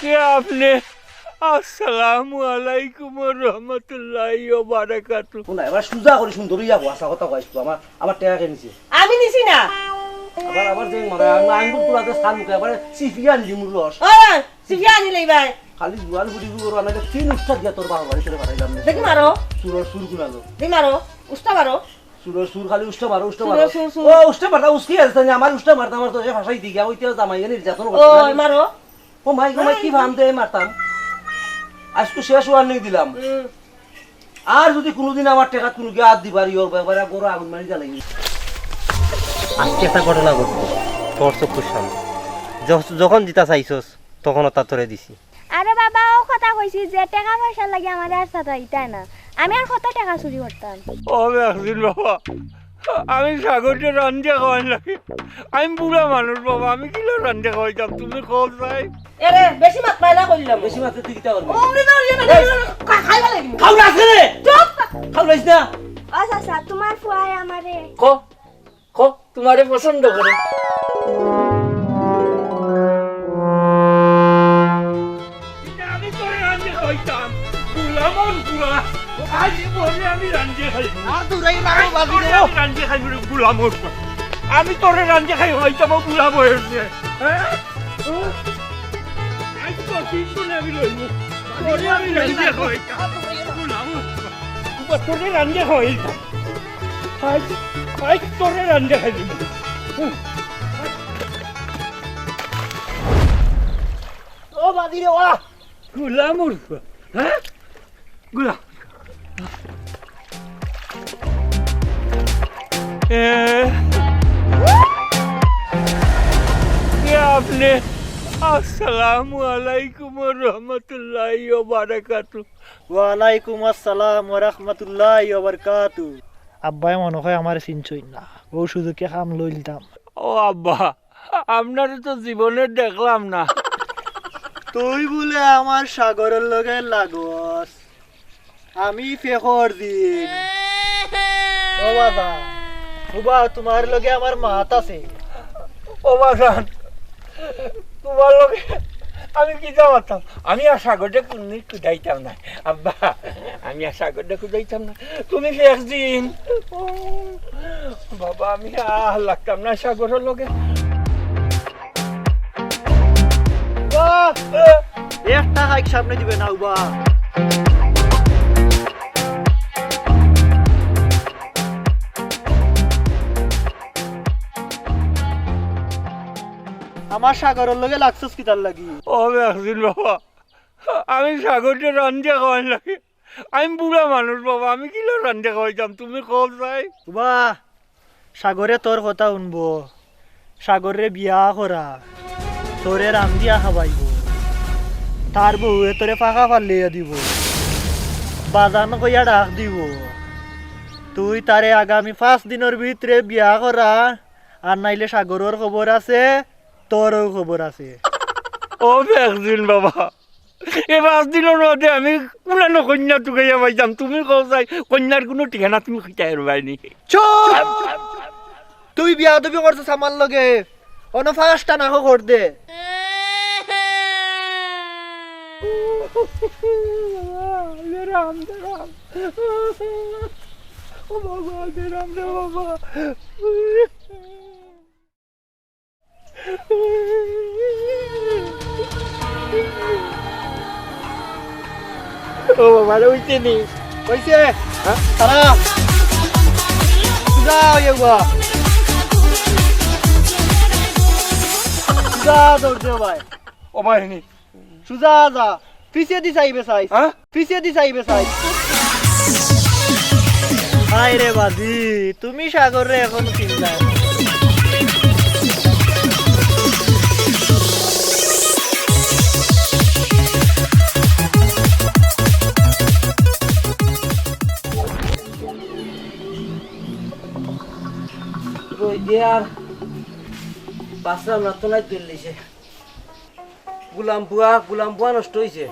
কে আপনি? আসসালামু আলাইকুম ওয়া রাহমাতুল্লাহি ওয়া বারাকাতুহু। শুনা এবার সুজা করে সুন্দর ইয়া ভাষা কথা কইছো আমার টাকা কে নিছে আমি নিছি না আবার যে মানে আমি পুরাতে স্থান মুখে এবারে সিফিয়ান দিমুর রস ওই সিফিয়া আনি লই ভাই খালি জুয়াল বুড়ি বুড়ো আমাকে তিন উস্তাদ দিয়া তোর বাবা বাড়ি চলে পাঠাইলাম না দেখি মারো সুর গুনালো দেখি মারো উস্তা মারো সুর খালি উস্তা মারো সুর। ও উস্তা মারতা উস্কি আছে না আমার উস্তা মারতা আমার তো এ ভাষাই দিগা ওইতেও জামাই নির্যাতন করতে ওই মারো ও মাই গো মাই কি ভাম দে মারতাম আজকে শেষ ওয়ার্নিং দিলাম আর যদি কোনোদিন আমার টাকা কোনো গিয়ে হাত দিবারি ওর ব্যাপারে বড় আগুন মারি জ্বালাই আজকে একটা ঘটনা ঘটলো তোর চক্ষুর সামনে যখন জিতা চাইছস তখন তা তোরে দিছি আরে বাবা ও কথা কইছি যে টাকা পয়সা লাগে আমার আর সাথে ইতাই না আমি আর কত টাকা চুরি করতাম ও একদিন বাবা আমি সাগরকে রান্না খাওয়াই লাগে। আমি বুড়া মানুষ বাবা, আমি কিলো রান্না খাওয়াইতাম, তুমি কল চাই। এরে বেশি মাত পাইলা কইলাম বেশি মাত্রা তুই কিতা করবি ওমরি না খাইবা লাগি খাও না আজকে রে চুপ খাও লাইছ না আচ্ছা আচ্ছা তোমার ফুয়াই আমারে কো তোমারে পছন্দ করে। আমি তোরে রান্না খাওয়াইতাম, বুড়া মন বুড়া। আজ বলে আমি রান্না খাইবো। আর দূরাই মারো বাজি রে রান্না খাইবো বুড়া মন। আমি তোরে রান্না খাই হইতাম বুড়া বয়সে। হ্যাঁ আজ তো কিন্তু আমি লইব। তোরে আমি রান্না খাওয়াইতাম বুড়া মন। তোরে রান্না খাওয়াইতাম। আজ তোরে রান্না খাইবো। ও বাজি রে ওয়া গুলা মূর্খ। হ্যাঁ গুলা কে আপনি? আসসালামু আলাইকুম ওয়া রাহমাতুল্লাহি ওয়া বারাকাতুহু। ওয়ালাইকুম আসসালাম ওয়া রাহমাতুল্লাহি ওয়া বারাকাতুহু। আব্বাই মনে হয় আমার চিনছই না, ও সুযোগে কাম লইলতাম। ও আব্বা, আপনার তো জীবনে দেখলাম না। তুই বলে আমার সাগরের লগে লাগস, আমি ফেখর দিন। ও বাবা বাবা, তোমার লগে আমার মাত আছে। ও বাগান, তোমার লোকে আমি কি জামাতাম? আমি আর সাগরটা কোনদিন কুদাইতাম না আব্বা, আমি আর সাগরটা কুদাইতাম না। তুমি একদিন বাবা আমি আর লাগতাম না সাগরের লোকে। একটা হাইক সামনে দিবে না উবা। আমার সাগরের লগে লাগছস কি তার লাগি? ও একদিন বাবা আমি সাগরটা রান্না খাওয়াই লাগে। আমি বুড়া মানুষ বাবা, আমি কিলো রান্না খাওয়াইতাম, তুমি কল চাই। উবা সাগরে তোর কথা শুনবো, সাগরে বিয়া করা, তোরে রাম দিয়া খাবাইব, তার বউয়ে তোরে ফাঁকা ফালিয়ে দিব, বাজান কইয়া ডাক দিব, তুই তারে আগামী 5 দিনের ভিতরে বিয়া করা, আর নাইলে সাগরের খবর আছে, তোরও খবর আছে। ও একদিন বাবা এ 5 দিনের মধ্যে আমি কোনানো কন্যা টুকাইয়া পাইতাম, তুমি কল চাই কন্যার কোনো ঠিকানা তুমি খিটাই পাইনি। চুপ! তুই বিয়া দাবি করছিস আমার লগে, অন ফাঁসটা না কর দে। রাম রাম ও বাবা রাম রে বাবা। ও বাবা ওইতে নি কইছে তারা যাও ইয়া সুজা দৌড়ছে ভাই। ও বাহিনী সুজা যা পিছে দি চাইবে চাই, হ্যাঁ পিছে দি চাইবে চাই। হাই রে বাদি, তুমি সাগর রে এখন চিন্তা আর বাসরাম না তো নাই দিল্লিছে গুলাম বুয়া নষ্ট হয়েছে।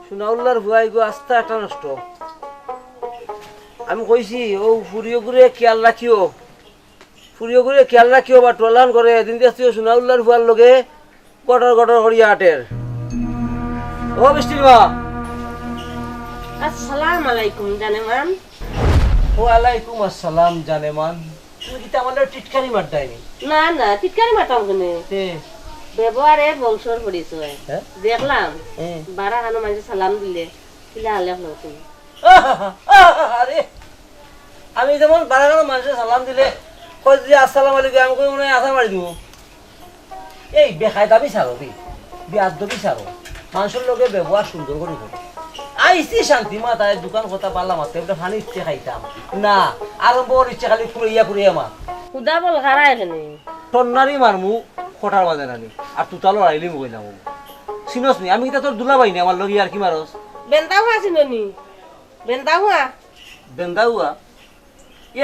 সুনাউল্লার ভুয়াই গো আস্তা একটা নষ্ট। আমি কইছি ও ফুরিও করে খেয়াল রাখিও বা টলান করে এদিন দেখছি সুনাউল্লার ভুয়ার লগে গটর করিয়া আটের ও বৃষ্টির মা। আসসালামু আলাইকুম জানেমান। ওয়ালাইকুম আসসালাম জানেমান। তুমি কি আমার টিটকারি মার দেয়নি? না না টিটকারি মাতাম কেনে, ব্যবহারে বংশর পরিচয়। হ্যাঁ? দেখলাম বারা খানো মানুষ সালাম দিলে কিলা আলে হলো তুমি। আরে আমি যেমন বারাগানো মানুষের সালাম দিলে কয় যে আসসালামু আলাইকুম, আমি কই মনে হয় আসার মারি দিব। এই বেকায়দাবি ছাড়ো রে, বেয়াদবি ছাড়ো, মানুষের লোকে ব্যবহার সুন্দর করে করো। আইসি শান্তি মা তাই দোকান কথা পারলাম মাত্র একটা ফানি ইচ্ছে খাইতাম না, আরম্ভ ওর ইচ্ছে খালি ফুড়িয়া মা খুদা বল খারা এখানে টন্নারি মারমু কোঠার বাজে নানি আর তুতালো আইলি মুগই যাবো চিনস নি আমি কিতা তোর দুলা পাইনি আমার লগে আর কি মারস বেন্দা হুয়া চিনি বেন্দা হুয়া বেন্দা হুয়া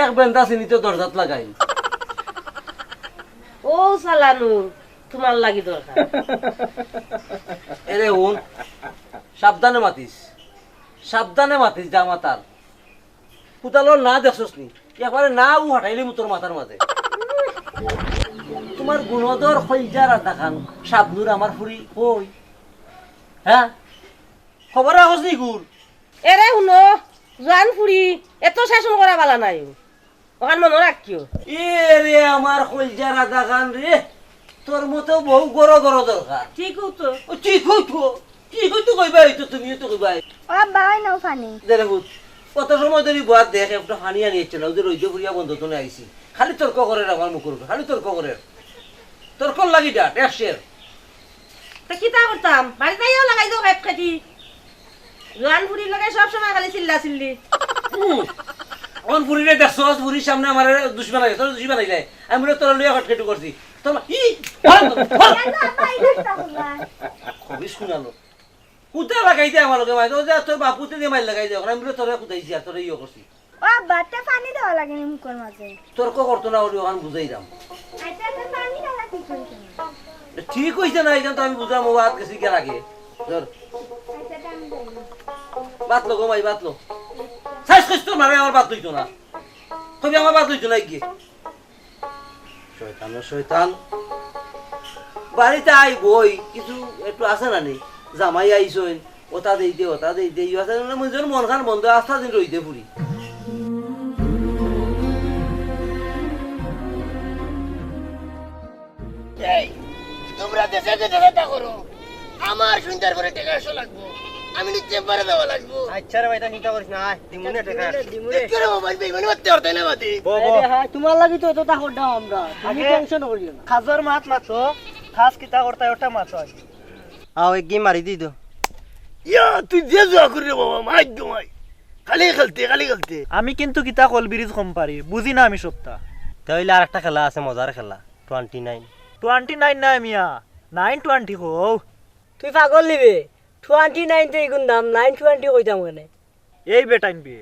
এক বেন্দা চিনি তো দরজাত লাগাই ও সালানু তোমার লাগি দরকার। এরে ওন সাবধানে মাতিস জামাতার পুতালোর না দেখছস নি একবারে না ও হাঁটাইলি তোর মাথার মাঝে তোমার গুণদর হইজার দেখান সাবনুর আমার ফুরি কই হ্যাঁ খবর রাখস নি গুড় এরে শুনো জোয়ান ফুরি এত শাসন করা বালা নাই ওখান মনে রাখিও। এ রে আমার হইজার দেখান রে তোর মতো বহু গড় দরকার। ঠিক তো ঠিক হইতো কইবা হইতো তুমিও তো কইবা ও বাই নাও ফানি দেখো কত সময় ধরে বাদ দেখ একটা হানি আনিয়েছিল ওদের রইজ ফুরিয়া বন্ধ তো আইসি খালি তর্ক করে আমার মুখের উপর খালি তর্ক করে তর্ক লাগি ডাট একশের তা কিতা করতাম বাড়িতে যাও লাগাই দাও খাইপ খাটি জোয়ান ফুরি লাগাই সব সময় খালি চিল্লা চিল্লি অন ফুরিরে দেখছস ফুরির সামনে আমার দুশ্মন লাগে তোর দুশ্মন আইলে আমি বলে তোর লইয়া খটখেটু করছি তোর খুবই শুনালো কুতা লাগাই দে আমার লগে মাই তোর বাপুতে দিয়ে মাইল লাগাই দে আমি বলে তোরে কুতাইছি আর তোরে ইয়ে করছি ও বাটে পানি দেওয়া লাগে নি মুখের মাঝে তর্ক করতো না ওরে ওখান বুঝাই দাম আচ্ছা তো পানি দেওয়া ঠিক হইছে না ঠিক হইছে না এখান তো আমি বুঝলাম ও হাত গেছি কে লাগে ধর আচ্ছা তো আমি যাই বাতলো গো মাই বাতলো সাইজ কইছ তোর মারে আমার বাত লইতো না কবি আমার বাত লইতো না কি শয়তান বাড়িতে আই বই কিছু একটু আছে না নি জামাই আইছইন ওটা দেই দে ইউ আছে না মন মন খান বন্ধ আস্থা দিন রইতে পুরি এই তোমরা দেশে দেখা করো আমার সুন্দর করে টাকা এসে লাগবো আমি চেম্বারে দেওয়া লাগবো। আচ্ছা রে ভাই তা চিন্তা করিস না দিমুনে টাকা কেন মোবাইল পেয়ে মানে মারতে পারতে না মাতি তোমার লাগি তো এতটা করডাম আমরা তুমি টেনশন করিও না খাজর মাছ মাছো খাস কিতা করতে ওটা মাছ আছে আও এক গি মারি দি দো ইয়া তুই যে যা করি রে বাবা মাই দমাই খালি খেলতে আমি কিন্তু কিতা কল ব্রিজ কম পারি বুঝি না আমি সবটা তাইলে আর একটা খেলা আছে মজার খেলা 29 29 না মিয়া 920 হো তুই পাগল নিবি 29 তো এগুন দাম 920 কইতাম কেনে এই বেটাইন বি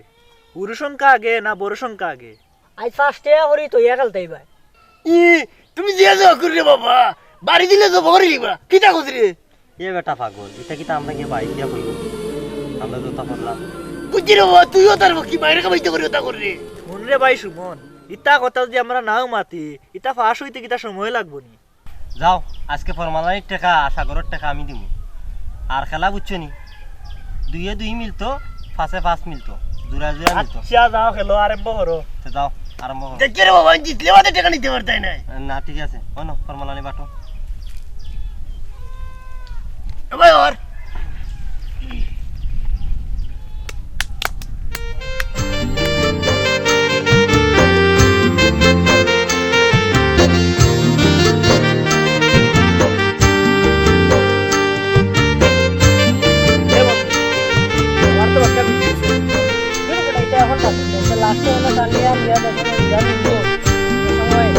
পুরুষ সংখ্যা আগে না বড় সংখ্যা আগে আজ ফার্স্টে হরি তো ইয়া খেলতেই ভাই ই তুমি যে যা করি রে বাবা বাড়ি দিলে তো ভরি লিবা কিটা কইছি রে এ বেটা পাগল এটা কি আমরা কি ভাই দিয়া কইব আমরা তো তা করলাম বুঝি রে বাবা তুইও তার কি বাইরে কামাইতে করি তা করি রে শুন রে ভাই সুমন ইতা কথা যদি আমরা নাও মাতি ইতা ফাঁস হইতে কিতা সময় লাগবো নি যাও আজকে ফরমালানির টাকা সাগরের টাকা আমি দিমু আর খেলা বুঝছো নি 2 মিলতো 5 মিলতো জোড়া মিলতো আচ্ছা যাও খেলো আরম্ভ করো তো যাও আরম্ভ করো দেখে রে বাবা জিতলে বাদে টাকা নিতে পারতাই না না ঠিক আছে ওনো ফরমালানি বাটো ভাই আর লাস্টে হলো টালিয়া মিয়া দেখো সময়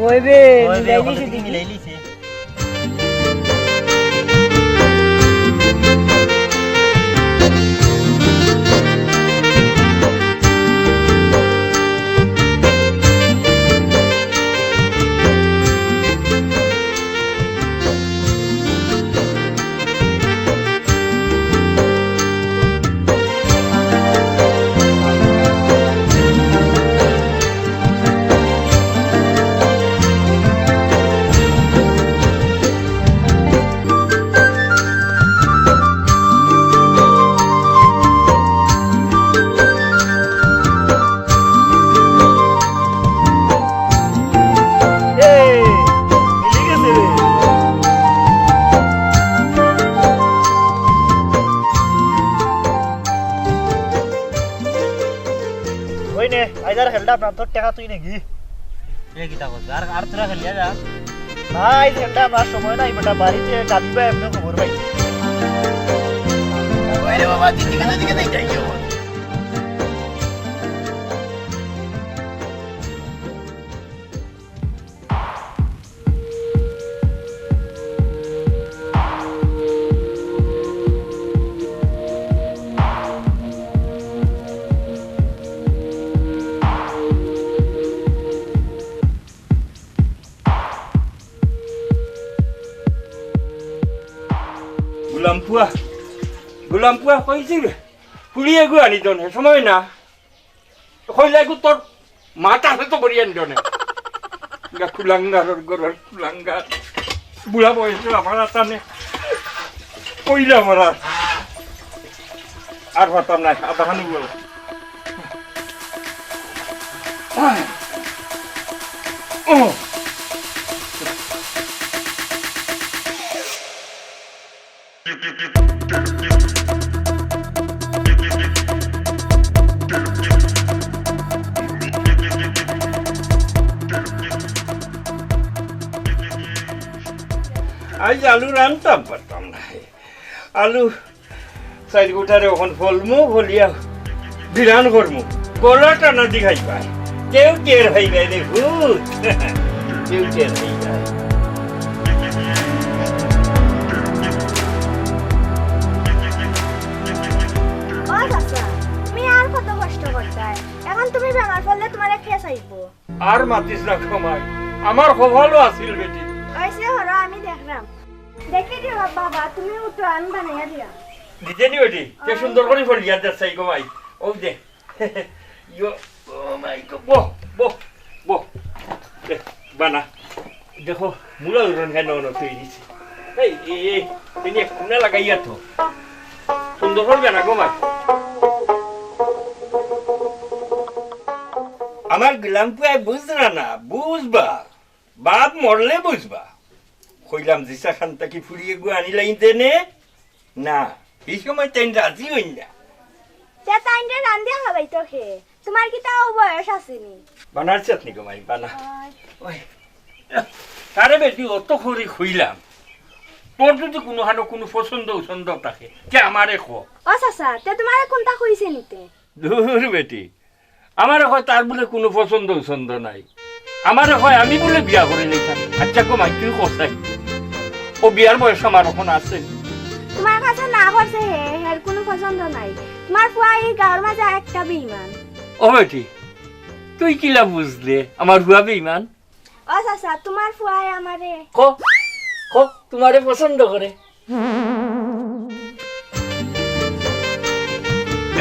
হইবে ওই বে, মিলাই ওখানে দিছি থেকে মিলাই লিছে। এই মিলি গেছে রে। ওই নে আইদার খেলটা আপনার তোর টাকা তুই নাকি এ কিতা করছে? আর তোরা খেলিয়া যা। না এই খেলটা আমার সময় নাই বেটা বাড়িতে গালি ভাই এমনি খবর পাই ওরে বাবা দিকে না দিকে নাই যাইও গুলামপুয়া কইছিল ফুলিয়ে গু আনি দনে সময় না কইলে গু তোর মাথা তো বড়িয়ে আনি দনে কুলাঙ্গারের গরর কুলাঙ্গার বুড়া বয়সে আমার আতানে কইলে আমার আর ভাতাম নাই আদাহানি বল আজ আলু রান্তাম পারতাম না আলু চারি গোটারে ওখান ফলমু ফলিয়া বিরান করমু গলাটা না দিঘাই পায় কেউ টের হইবে রে ভূত কেউ টের হইবে ও চাচা তুমি আর কত কষ্ট করতে এখন তুমি বেমার পড়লে তোমার খেয়ে চাইব আর মাতিস না কমাই আমার কপালও আছিল বেটি ওইসে হলো আমি দেখলাম দেখে দিও বাবা তুমি উঠো আমি বানাইয়া দিয়া দিতে নি বেটি কে সুন্দর করে ফলিয়া যাচ্ছাই কমাই ও দে ইয়ো ও মাই গড বো বো বো দে বানা দেখো মুলা উড়ন কেন ন তৈরি এই এই তিনি কোনা লাগাইয়া তো সুন্দর করবে না কমাই আমার গোলামপুয়া বুঝরা না বুঝবা বাপ মরলে বুঝবা কইলাম জিসা খান তাকে ফুরিয়ে গু আনিলাই দেনে না এই সময় তেন রাজি হইন না তে তাইন্ডে রান্দি হবাই তো খে তোমার কি তাও বয়স আসেনি বানার চাটনি কমাই বানা ওই তারে বেটি অত করে খুইলাম তোর যদি কোনো হানো কোনো পছন্দ উছন্দ থাকে কে আমারে খো ও চাচা তে তোমার কোনটা কইছে নিতে দূর বেটি আমারে হয় তার বলে কোনো পছন্দ উছন্দ নাই আমারে হয় আমি বলে বিয়া করে নিতাম আচ্ছা কমাই তুই কষাই ও বিয়ার বয়স আমার এখন আছে তোমার কাছে না করছে হে হের কোনো পছন্দ নাই তোমার ফুয়া এই গাঁর মাঝে একটা বেঈমান ও বেটি তুই কিলা বুঝলে আমার হুয়া বেঈমান ও চাচা তোমার ফুয়াই আমারে কো কো তোমারে পছন্দ করে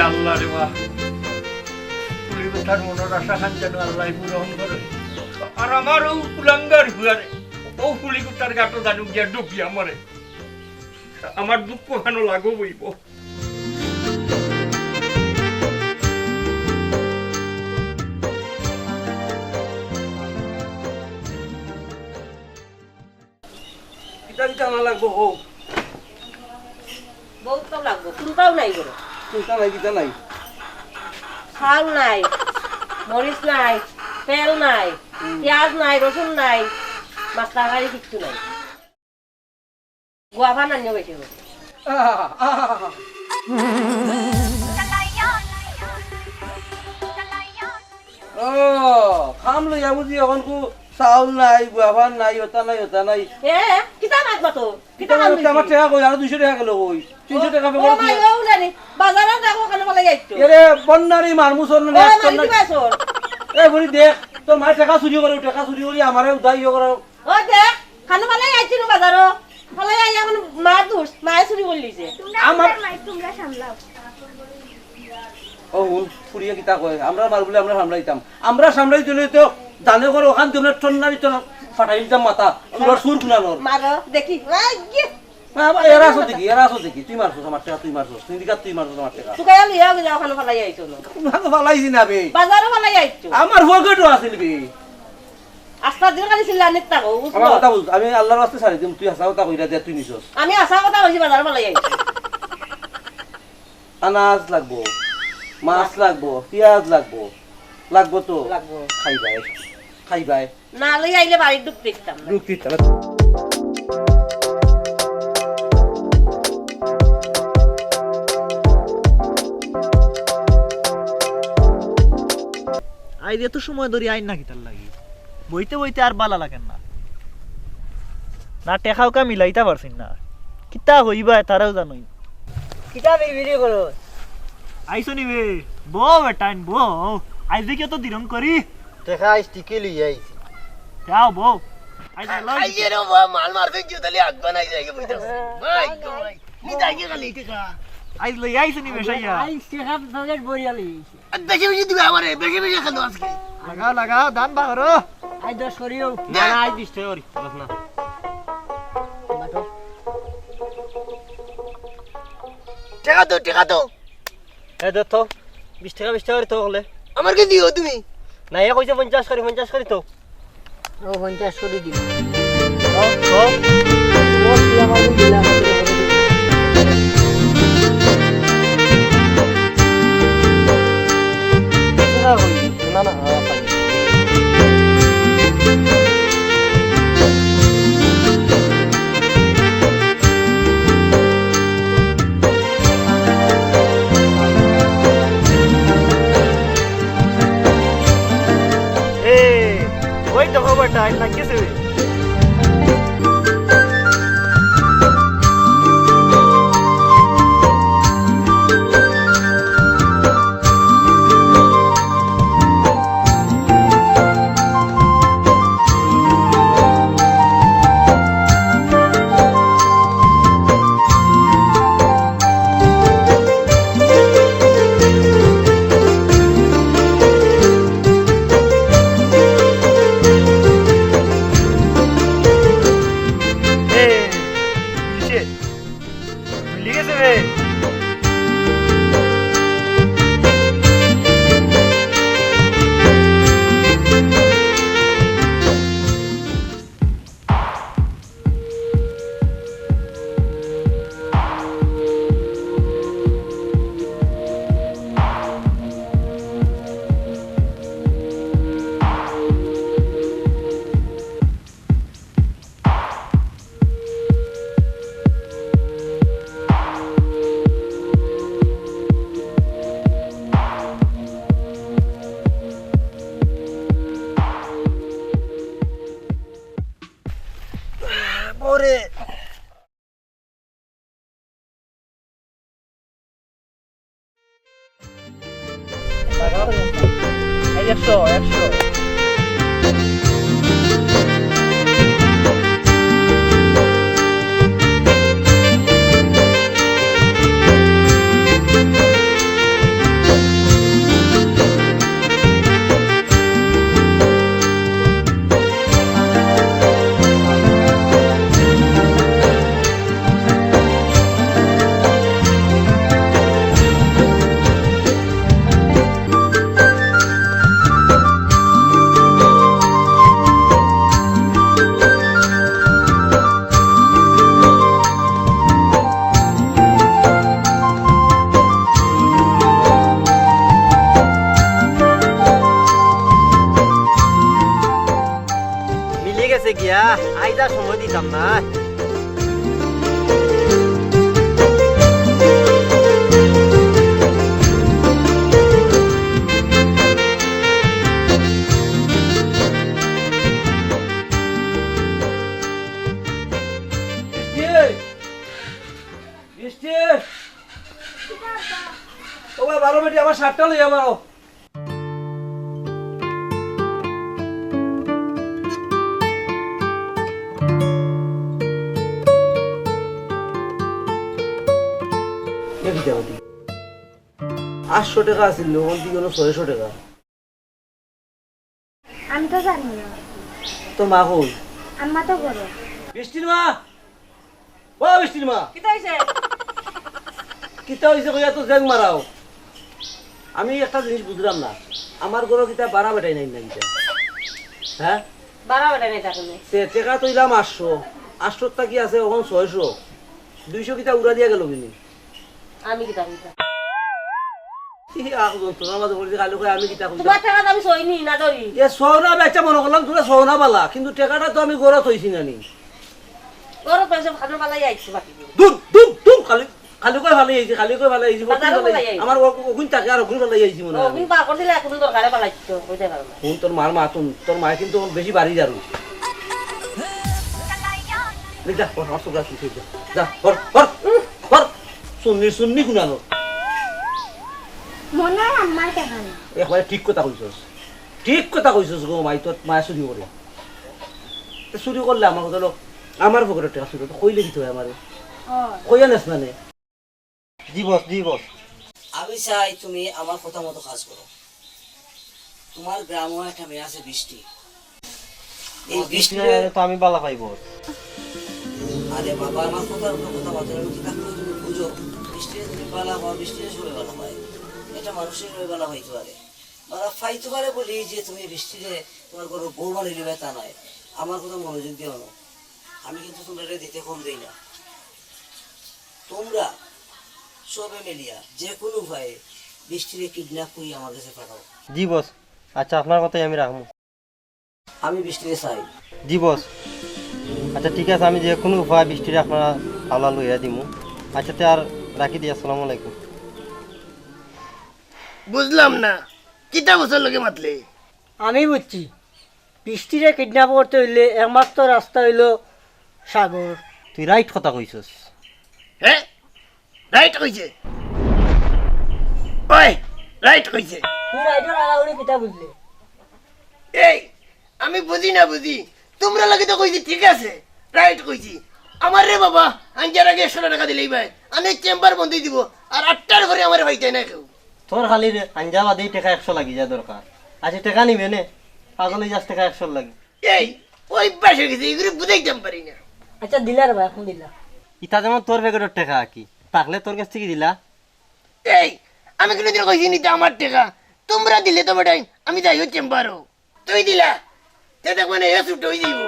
আল্লাহ রে বাহ পুলি বেটার মনের আশা খান যেন আল্লাহ পূরণ করে আর আমার ও কুলাঙ্গার হুয়ারে ও পুলি কুতার গাটো জানু গিয়া ডুবিয়া মরে আমার দুঃখ কেন লাগো বইব জানা লাগবো হোক বহুত তো লাগবো কোনটাও নাই গরো চিন্তা নাই কিতা নাই চাল নাই মরিচ নাই তেল নাই পেঁয়াজ নাই রসুন নাই মাছ তরকারি কিচ্ছু নাই গোয়াভা নানিও বেশি হবে ও খাম লইয়া বুঝি এখন কু চাউল নাই গুয়াভার নাই ওটা নাই এ কিতা মাত মাতো কিতা আমার টাকা কই আর 200 টাকা গেল কই 300 টাকা ও পেপার মাই ও জানি বাজারে দেখো কেন বলে যাইতো এরে বন্নারি মারমুসন ও না মাই দিবাছো এ বলি দেখ তোর মা টাকা চুরি করে আমারে উদাই করে ও দেখ খানো বলে যাইছিল বাজারো বলে যাই এখন মা দুস মায়ে চুরি করলিছে আমার তোমরা সামলাও ও ফুরিয়ে কিতা কয় আমরা মার বলে আমরা সামলাইতাম আমরা সামলাই দিলে তো জানে করে ওখান তোমরা টন্নারি তো ফাটাই দিতাম মাথা সুর সুর খুলানোর মারো দেখি ওই গি এরা আছো দেখি তুই মারছস আমার টাকা তুই মারছস তুই মারছস আমার টাকা তুই কায়া লিয়া গো ওখানে ফলাই যাইতো না ভালো ফালাইছি না বে বাজারে ফলাই যাইতো আমার পকেটও আছিল বে আস্তা দিন খালি চিল্লানিত থাকো আমার কথা বল আমি আল্লাহর রাস্তায় ছাড়ি দিম তুই হাসা কথা কইরা দে তুই নিছস আমি আশা কথা কইছি বাজারে ফলাই যাইতো আনাজ লাগবো মাছ লাগবো পেঁয়াজ লাগবো তো লাগবো খাইবাই না লই আইলে বাড়ি ঢুকতে দিতাম না রুটি তালা আইলে তো সময় ধরে আইন না কিতার লাগি বইতে বইতে আর বালা লাগেন না না টেকাও কা মিলাইতে পারছিন না কিতা হইবা তারাও জানোই কিতা বিড়ি করো আইসো নিবে বো বেটাইন বো আইজ দেখি তো দিরম করি টেকা স্টিকে লিয়ে আইছি যাও বো আইজ লই আইয়ে রে মাল মারতে গিয়ে তাহলে আগ বানাই যায়গে বুঝতাছ ভাই ভাই নি দাইগে খালি টাকা আইজ লই আইসো নিবে সাইয়া আই সেখান থেকে বইয়ালি বেশি বেশি দিবে আমারে বেশি বেশি খালো আজকে লাগাও দান বাহরো আই 10 করিও না না আই 20 টাকা করি বস না টাকা তো এ দে তো 20 টাকা করে তো হলে আমার কে দিও তুমি না এ কইছে 50 করে তো ও 50 করে দিল ও ও ও কি আমাকে দিলা না না পাই ওই তো খবরটা আইন লাগছে লিখেছে রে ওরে একশো মিলে গেছে গিয়া আইদা সময় দিতাম না আমার শার্টটা লইয়া বারো। এ কি দেবো তুই? 800 টাকা আছিল, ওখান থেকে হলো 600 টাকা। আমি তো জানি না, তোর মা কই? আম্মা তো করো। বৃষ্টির মা, ও বৃষ্টির মা, কিতা হইছে? কিতা হইছে কইয়া তো জেং মারাও। আমি একটা জিনিস বুঝলাম না, আমার ঘরে কিতা বাড়া বেটাই নাই না কিতা? হ্যাঁ, বাড়া বেটা নেই তাকে। টাকা তৈলাম 800, 800 টা কি আছে ওখান 600, 200 কিতা উড়া দিয়া গেল কিনি। আমি কিতা কইতা? আমি কিতা কইতাম? তোমার টাকা তো আমি সইনি না ধরি। এ সোনা বেচা মনে করলাম তোরা সোনা বালা, কিন্তু টাকাটা তো আমি গড়া থইছি না নি। ওর পয়সা ভালো পালাই আইছে বাকি। দূর দূর দূর, খালি খালি কই ভালো হইছে, খালি কই ভালো হইছে। বাজারও ভালো হইছে। আমার ওগুন টাকা আর ওগুন ভালো হইছে মনে ও হয়। তুমি পা করে দিলে এখন দরকারে পালাইছো কইতে পারো না। কোন তোর মার মাতুন, তোর মা কিন্তু বেশি বাড়ি যারু। যা ওর হাসু গাছ উঠে যা, যা হর হর হর, সুন্নি সুন্নি গুনানো। মনে হয় আম্মার টাকা না। একবারে ঠিক কথা কইছস, ঠিক কথা কইছস গো মাই। তোর মা চুরি করে, চুরি করলে আমার কথা হলো আমার পকেটের টাকা চুরি করতে কইলে দিতে হয় আমারে, কইয়া নেস না নে। জি বস, জি বস। আমি চাই তুমি আমার কথা মতো কাজ করো। তোমার গ্রামে একটা মেয়ে আছে বৃষ্টি, এই বৃষ্টি তো আমি বালা পাই বস। আরে বাবা আমার কথার উপর কথা বলতে হবে, কি কাকু তুমি বুঝো? বৃষ্টিতে তুমি বালা হওয়া, বৃষ্টিতে সবাই বালা হয়, এটা মানুষের হয়ে বালা হইতে পারে, বালা ফাইতে পারে বলি যে তুমি বৃষ্টিতে তোমার কোনো বউ বানিয়ে নেবে তা নয়। আমার কথা মনোযোগ দিও না, আমি কিন্তু তোমরা দিতে কম দিই না। তোমরা সবে মিলিয়া যে কোনো উপায়ে বৃষ্টিরে কিডন্যাপ করি আমার কাছে পাঠাও। জি বস, আচ্ছা আপনার কথাই আমি রাখবো। আমি বৃষ্টিরে চাই। জি বস, আচ্ছা ঠিক আছে, আমি যে কোনো উপায় বৃষ্টির আপনারা হাওলা লইয়া দিমু। আচ্ছা তে আর রাখি দিই, আসসালামু আলাইকুম। বুঝলাম না, কিতা বছর লগে মাতলে? আমি বুঝছি, বৃষ্টিরে কিডন্যাপ করতে হইলে একমাত্র রাস্তা হইল সাগর। তুই রাইট কথা কইছস। হ্যাঁ, রাইট কইছে। ওই রাইট কইছে। তুই রাইডার আগাউনি কিতা বুঝলে? এই আমি বুঝি না বুঝি, তোমরা লাগে তো কইছি ঠিক আছে, রাইট কইছি। আমার রে বাবা আঞ্জার আগে 100 টাকা দিলেই ভাই আমি চেম্বার বন্ধই দিব, আর 8টার ঘরে আমার ভাইতে না কেউ। তোর খালি আঞ্জা বাদেই টাকা 100 লাগি যা দরকার। আচ্ছা টাকা নিবে নে, পাগল হয়ে যাস, টাকা 100 লাগে। এই ওই পাশে গেছে, এগুলো বুঝাইতাম পারি না। আচ্ছা দিলার ভাই, এখন দিলা। ইটা যেমন তোর প্যাকেটের টাকা কি থাকলে তোর কাছ থেকে দিলা। এই আমি কোনোদিন কইছি নিতে আমার টাকা, তোমরা দিলে তো বেটাই আমি যাই চেম্বারও, তুই দিলা তে দেখ মানে এ ছুট হয়ে যাইব।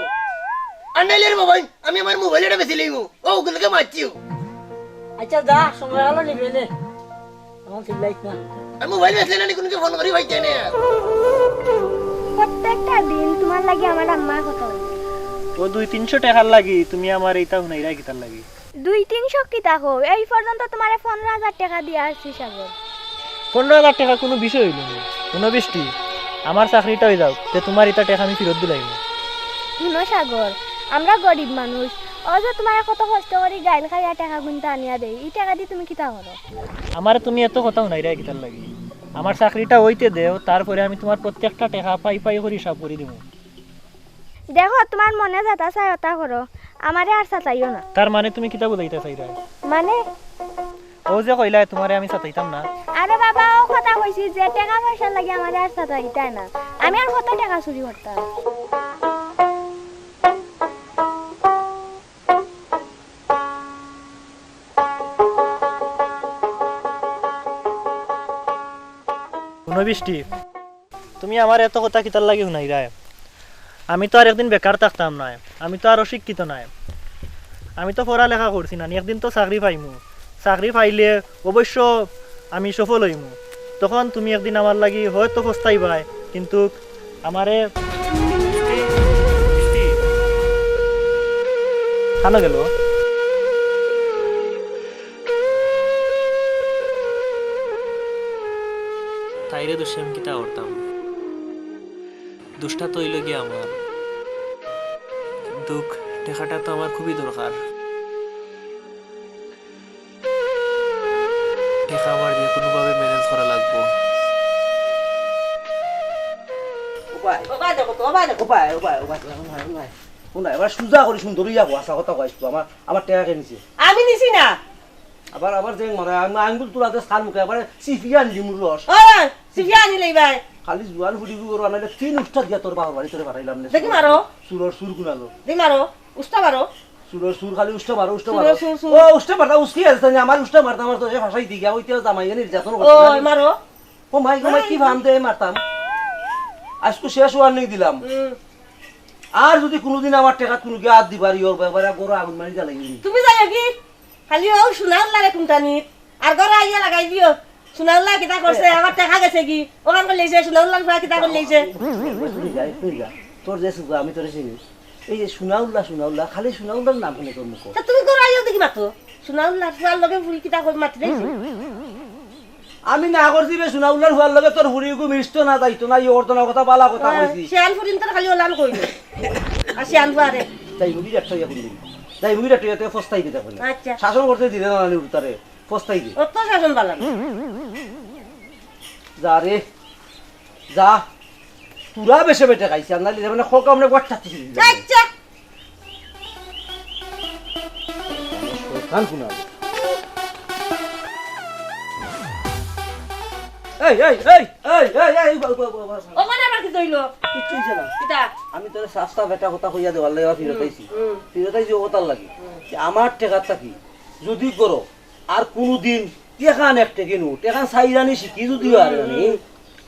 আর নাইলে রে বাবা আমি আমার মোবাইলটা বেশি লইব, ও ওগুলোকে মারছিও। আচ্ছা যা, সময় হলো নিবে নে, এখন চিল্লাইস না। আর মোবাইল বেশলে না কোনোকে ফোন করি ভাইতে না। প্রত্যেকটা দিন তোমার লাগি আমার আম্মার কথা বলে। ও 200-300 টাকার লাগি তুমি আমার এইটা হুনাইরা কিতার লাগি? 200-300 কি তাকো? এই পর্যন্ত তোমারে 15,000 টাকা দিয়ে আসছি সাগর। 15,000 টাকা কোনো বিষয় হইল না। কোনো বৃষ্টি আমার চাকরিটা হয়ে যাও, তে তোমার এটা টাকা আমি ফেরত দিলাম। শুনো সাগর, আমরা গরিব মানুষ, ও যে তোমার কত কষ্ট করে গাইল খাইয়া টাকা গুনতে আনিয়া দেয়, এই টাকা দিয়ে তুমি কিতা করো? আমার তুমি এত কথা হুনাইরা কিতার লাগি? আমার চাকরিটা হইতে দেও, তারপরে আমি তোমার প্রত্যেকটা টাকা পাই পাই করে হিসাব করে দিব। দেখো তোমার মনে যাতা চাই ওটা করো, আমারে আর চাইও না। তার মানে তুমি কিতা বুঝাইতে চাইরা? মানে ও যে কইলা তোমারে আমি চাইতাম না। আরে বাবা, ও কথা কইছি যে টাকা পয়সা লাগে আমারে আর চাইতাই না। আমি আর কত টাকা চুরি করতাম? কোনো বৃষ্টি তুমি আমার এত কথা কিতার লাগি শুনাইরা? আমি তো আর একদিন বেকার থাকতাম না, আমি তো আর অশিক্ষিত নাই, আমি তো পড়ালেখা করছি না, একদিন তো চাকরি পাইমু, চাকরি পাইলে অবশ্য আমি সফল হইমু, তখন তুমি একদিন আমার লাগি হয়তো পস্তাইবাই, কিন্তু আমারে খানো গেল। তাইরে দোষে আমি কিতা করতাম? দোষটা তো হইল গিয়ে আমার, কিন্তু টাকাটা তো আমার খুবই দরকার। টাকা আমার যে কোনোভাবে ম্যানেজ করা লাগবো। উপায় ওবাই দেখো তো ওবাই দেখো উপায় উপায় উপায় শুনাই এবার সুজা করে সুন্দরই যাবো আসা কথা কইছো আমার টেকা কিনেছে আমি নিছি না আবার আবার যে মারা আঙ্গুল তোলাতে সার মুখে আবার সিফিয়া আনলি মুর রস ও সিফিয়া আনি লইবাই খালি জুয়ান ফুটি করো আনালে 3 উস্তাদ দিয়া তোর বাবা বাড়ি তোরে পাঠাইলাম না দেখি মারো সুরর সুর গুনালো দেখি মারো উস্তা মারো সুরর সুর খালি উস্তা মারো সুরর সুর সুর। ও উস্তা মারতা উস্কি আছে আমার উস্তা মারতা আমার তো এ ভাষাই দি গিয়া ওইতে জামাই নির্যাতন ও করতে মারো ও মাই কি ভামতে মারতাম আজকে শেষ ওয়ার্নিং দিলাম আর যদি কোনোদিন আমার টাকা কোনো গিয়ে হাত দিবার ইয়োর ব্যাপারে গরু আগুন মারি জ্বালাই দিবি তুমি যাই কি খালি ও সুনাউল্লা রে কোনটানি আর গড়া আইয়া লাগাই দিও সুনাউল্লা কিতা করছে আমার টাকা গেছে কি ওখান করে লইছে সুনাউল্লার ভাই কিতা করে লইছে তোর যে সুগা আমি তোরে চিনি এই যে সুনাউল্লা খালি সুনাউল্লার নাম শুনে তোর মুখ তা তুমি গড়া আইয়া দেখি মাতো সুনাউল্লা ফুয়ার লগে ফুল কিতা করে মাতি দিছে আমি না করছি বে সুনাউল্লার হওয়ার লগে তোর হুড়িগু মিষ্ট না যাইতো না ইয়োর তোর কথা বালা কথা কইছি শিয়ান ফুরিন তো খালি ওলান কইলো আর শিয়ান ফুয়ারে তাই মুগি একটা ইয়া করলি তাই মুগি একটা ইয়াতে ফস্তাই দিতে পারে আচ্ছা শাসন করতে দিলে না নালি উতারে ফস্তাই দি অত শাসন বালা যা রে যা পুরা বেশে বেটে খাইছি আর নালি মানে খোক আমরা গোট ছাড়তেছি আচ্ছা খান শুনা এই এই এই এই এই এই ওখানে আবার কি দইলো কিচ্ছু হইছে না কিতা আমি তোর সাস্তা বেটা কথা কইয়া দেওয়ার লাগে ফিরত আইছি ফিরত আইছি ও কথার লাগে যে আমার টেকাটা কি যদি করো আর কোনোদিন টেকান একটা কিনু টেকান চাইরানি শিখি যদি আর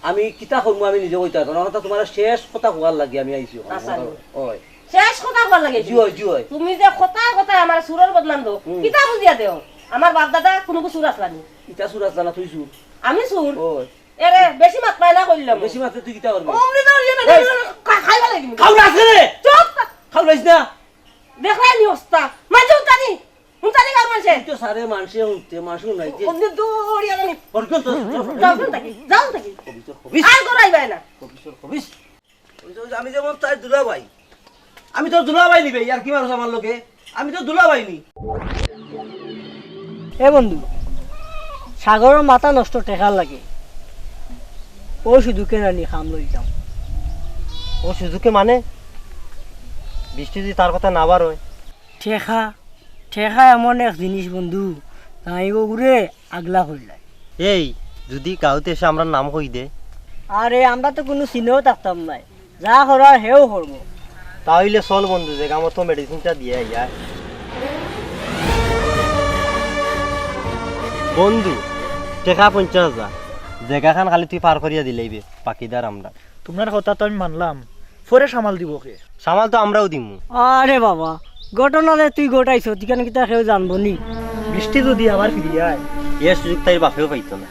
আমি কিতা করবো আমি নিজে কইতে পারবো না তোমার শেষ কথা কোয়ার লাগে আমি আইছি ওই শেষ কথা কল লাগে জুয় জুয় তুমি যে কথা কথা আমার সুরের বদনাম দো কিতা বুঝিয়া দেও আমার বাপ দাদা কোনো সুর আসলানি ইটা সুর আছে না তুই সুর আমি সুর ওই এরে বেশি মাত পাই না কইলাম বেশি মাত্রা তুই কিতা করবি অমনি তো ইয়ে না খাইবা লাগি খাও না আছে রে চুপ খাও লাইছ না দেখলাই নি অবস্থা মাঝে উঠানি কার মানছে তো সারে মানুষে উঠতে মাসু নাই যে অমনি দৌড়িয়া জানি বরকন তো যাও থাকি কবিতর কবিস আর করাইবাই না কবিতর কবিস আমি যেমন তাই দুলাভাই আমি তো দুলাভাই নিবে আর কি মানুষ আমার লোকে আমি তো দুলাভাই নি এ বন্ধু সাগরের মাথা নষ্ট টেকার লাগে ও শুধু কেনানি খাম লই যাও ও সুযোগে মানে বৃষ্টি যদি তার কথা না বার হয় ঠেকা ঠেকা এমন এক জিনিস বন্ধু নাইব ঘুরে আগলা হইলাই এই যদি গাঁৱতে এসে আমরা নাম কই দে আরে আমরা তো কোনো চিনেও থাকতাম নাই যা করার হেও করবো তাহলে চল বন্ধু যে আমার তো মেডিসিনটা দিয়ে আইয়া বন্ধু টেকা 50,000 জায়গাখান খালি তুই পার করিয়া দিলেইবে বাকিদার আমরা তোমার কথা তো আমি মানলাম পরে সামাল দিব কে সামাল তো আমরাও দিমু আরে বাবা ঘটনাতে তুই গোটাইছ তিখানে কিতা কেউ জানবো নি বৃষ্টি যদি আবার ফিরিয়ে আয় এর সুযোগ তাই বাপেও পাইতো না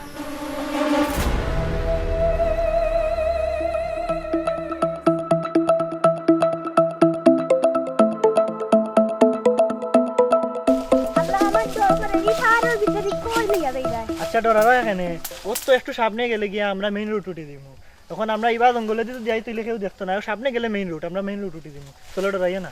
আল্লাহ আমার জোর করে এই সারের ভিতরে কই লইয়া দেই যায় আচ্ছা ডরারো এখানে ওর তো একটু সামনে গেলে গিয়ে আমরা মেইন রুট উঠে দিব তখন আমরা এবার জঙ্গলে দিতে যাই তুইলে কেউ দেখতো না সামনে গেলে মেইন রুট আমরা মেইন রুট উঠে দিব চলো ডরাইয়া না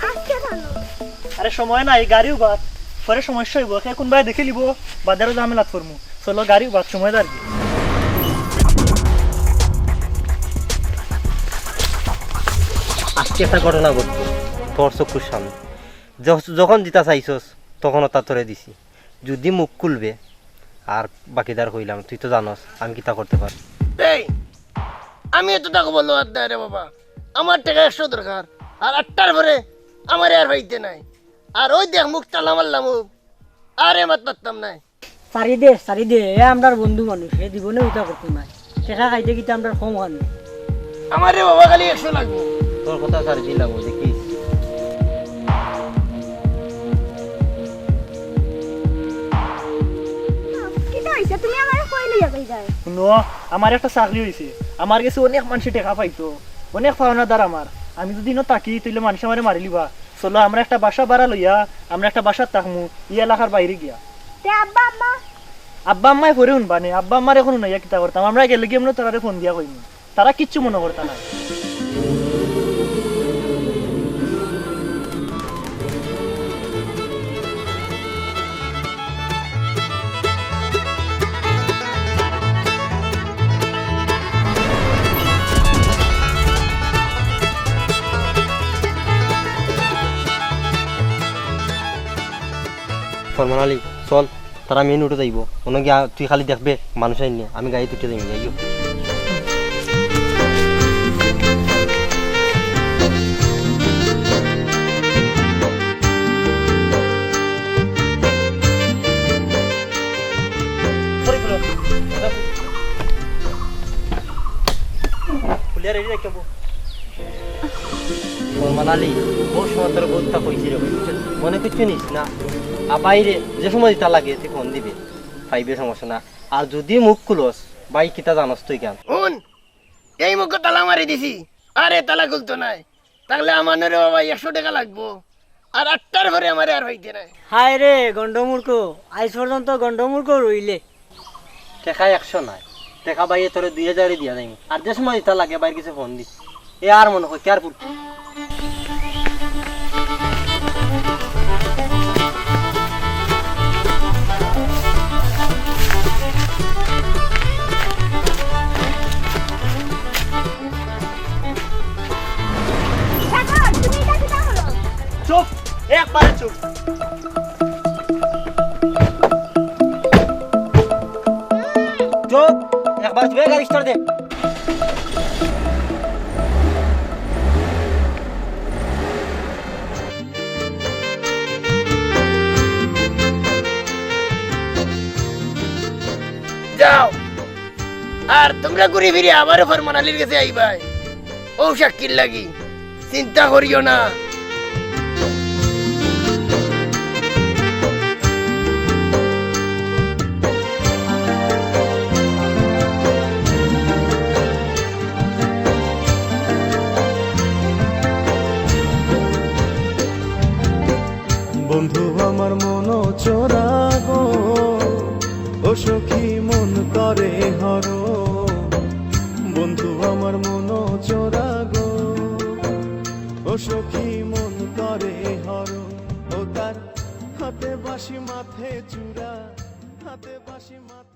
আজকে জানো আরে সময় নাই গাড়িও বাদ পরে সমস্যা হইব কে কোনবাই দেখে লিব বাজারও ঝামেলাত করমু চলো গাড়িও বাদ সময় দাঁড়ি আজকে একটা ঘটনা ঘটছে তোর চক্ষুর সামনে যখন দিতা চাইছস তখন ওটা তোরে দিছি যদি মুখ খুলবে আর বাকিদার কইলাম তুই তো জানস আমি কিতা করতে পারি এই আমি এত টাকা বললো আর দেয় রে বাবা আমার টাকা 100 দরকার আর 8টার পরে আমার আর হইতে নাই আর ওই দেখ মুখ টালা মারলাম আরে মাত পারতাম নাই সারি দে এ আমরার বন্ধু মানুষ এ জীবনে উঠা করতো না ঠেকা খাইতে কিতা আমরা কম খান আমার রে বাবা খালি 100 লাগবে তোর কথা সারি দিলাম দেখিস কিটা হইছে তুমি আমারে কই লইয়া দেই যায় শুনো আমার একটা চাকরি হয়েছে আমার কাছে অনেক মানুষ টাকা পাইতো অনেক পাওনাদার আমার আমি যদি না তাকি তাইলে মানুষ আমারে মারি লিবা চলো আমরা একটা বাসা ভাড়া লইয়া আমরা একটা বাসার থাকমু এই এলাকার বাইরে গিয়া তে আব্বা আম্মা আব্বা আম্মায় ফরে শুনবানে, আব্বা আম্মার এখন শুনাইয়া কিতা করতাম, আমরা গেলে কি আমরা তারা ফোন দিয়া কইনি, তারা কিচ্ছু মনে করতা না। ফরমান আলী চল, তারা মেন উঠে যাইব, মনে গিয়া তুই খালি দেখবে মানুষ আইনি, আমি গাড়ি উঠে যাইব যাইও। ফরমান আলী বহু সময় তোর বোধটা কইছি রে, মনে কিছু নিস না, বাইরে যে সময় দিতা লাগে তুই ফোন দিবে, পাইবে সমস্যা না। আর যদি মুখ খুলস ভাই কিতা জানস তুই কেন শুন, এই মুখে তালা মারি দিছি, আরে তালা খুলতো নাই, তাহলে আমার রে বাবা 100 টাকা লাগবো, আর 8টার ঘরে আমার আর হইতে নাই। হায় রে গন্ডমূর্খ, আজ পর্যন্ত গন্ডমূর্খ রইলে। টেকা 100 নাই, টেকা বাইরে তোরে 2000 দিয়া যাইম, আর যে সময় দিতা লাগে বাইরে কিছু ফোন দিস, এ আর মনে হয় কেয়ারফুল। চুপ, একবারে চুপ। চুপ, একবার তুই গাড়ি স্টার্ট দে। যাও, আর তোমরা ঘুরে ফিরে আবার ফরমান আলীর কাছে আইবাই, ও সাক্ষীর লাগি, চিন্তা করিও না। বন্ধু আমার মন চোরা গো, ও সখী মন করে হর, বন্ধু আমার মন চোরা গো, ও সখী মন করে হর, ও তার হাতে বাঁশি মাথে চূড়া, হাতে বাঁশি মাথে